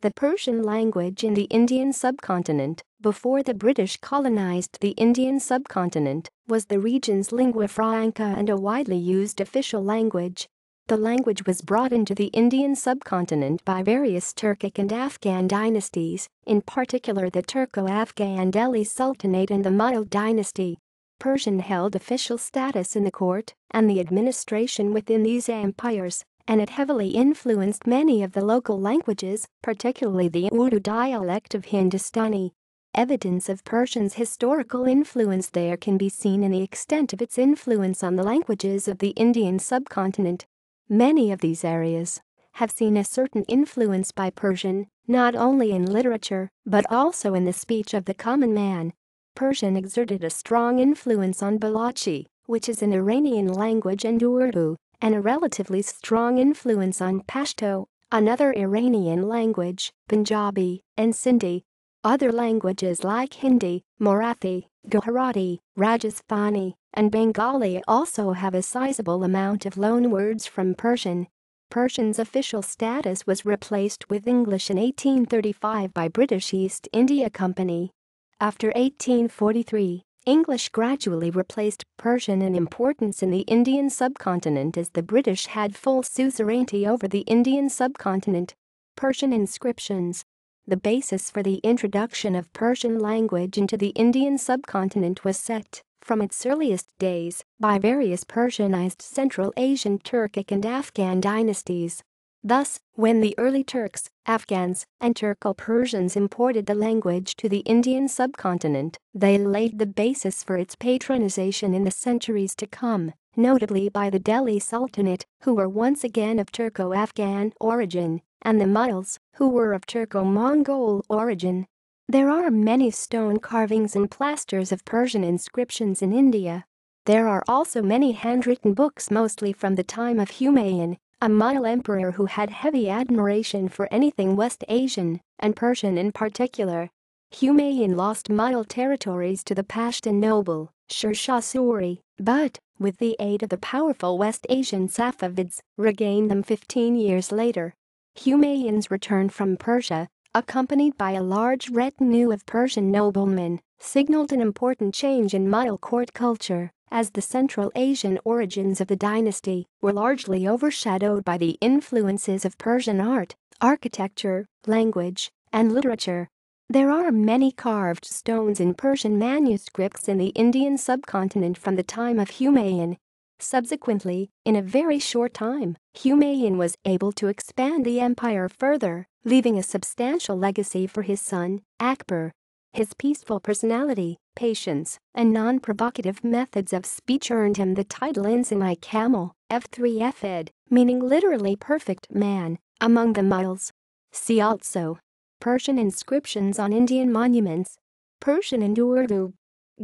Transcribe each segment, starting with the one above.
The Persian language in the Indian subcontinent, before the British colonized the Indian subcontinent, was the region's lingua franca and a widely used official language. The language was brought into the Indian subcontinent by various Turkic and Afghan dynasties, in particular the Turko-Afghan Delhi Sultanate and the Mughal Dynasty. Persian held official status in the court and the administration within these empires, and it heavily influenced many of the local languages, particularly the Urdu dialect of Hindustani. Evidence of Persian's historical influence there can be seen in the extent of its influence on the languages of the Indian subcontinent. Many of these areas have seen a certain influence by Persian, not only in literature but also in the speech of the common man. Persian exerted a strong influence on Balochi, which is an Iranian language, and Urdu, and a relatively strong influence on Pashto, another Iranian language, Punjabi and Sindhi. Other languages like Hindi, Marathi, Gujarati, Rajasthani, and Bengali also have a sizable amount of loanwords from Persian. Persian's official status was replaced with English in 1835 by British East India Company. After 1843, English gradually replaced Persian in importance in the Indian subcontinent as the British had full suzerainty over the Indian subcontinent. Persian inscriptions. The basis for the introduction of Persian language into the Indian subcontinent was set, from its earliest days, by various Persianized Central Asian Turkic and Afghan dynasties. Thus, when the early Turks, Afghans, and Turko-Persians imported the language to the Indian subcontinent, they laid the basis for its patronization in the centuries to come, notably by the Delhi Sultanate, who were once again of Turko-Afghan origin, and the Mughals, who were of Turko-Mongol origin. There are many stone carvings and plasters of Persian inscriptions in India. There are also many handwritten books, mostly from the time of Humayun, a Mughal emperor who had heavy admiration for anything West Asian, and Persian in particular. Humayun lost Mughal territories to the Pashtun noble, Sher Shah Suri, but, with the aid of the powerful West Asian Safavids, regained them 15 years later. Humayun's return from Persia, accompanied by a large retinue of Persian noblemen, signaled an important change in Mughal court culture, as the Central Asian origins of the dynasty were largely overshadowed by the influences of Persian art, architecture, language, and literature. There are many carved stones in Persian manuscripts in the Indian subcontinent from the time of Humayun. Subsequently, in a very short time, Humayun was able to expand the empire further, leaving a substantial legacy for his son, Akbar. His peaceful personality, patience, and non-provocative methods of speech earned him the title Insan-i Kamil, F3 meaning literally perfect man, among the Mughals. See also Persian inscriptions on Indian monuments. Persian and Urdu.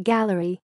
Gallery.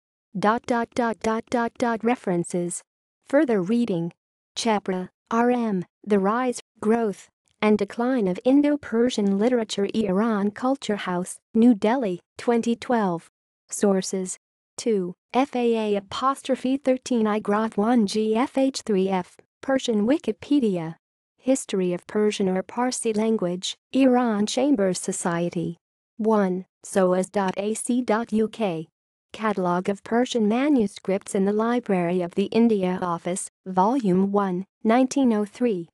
References. Further reading. Chapra, R.M., The Rise, Growth, and Decline of Indo-Persian Literature, Iran Culture House, New Delhi, 2012. Sources. 2. FAA'13 Graph 1 GFH3F, Persian Wikipedia. History of Persian or Parsi language, Iran Chambers Society. 1. SOAS.ac.uk. Catalogue of Persian manuscripts in the Library of the India Office, Volume 1, 1903.